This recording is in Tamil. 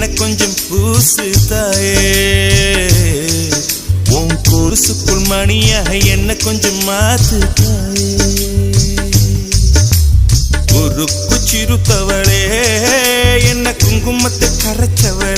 என்ன கொஞ்சம் பூசு தாயே, உன் கொலுசுக்குள் மணியாக என்ன கொஞ்சம் மாத்து தாயே. ஒரு குச்சிருத்தவளே, என்ன குங்குமத்தை கரைச்சவளே,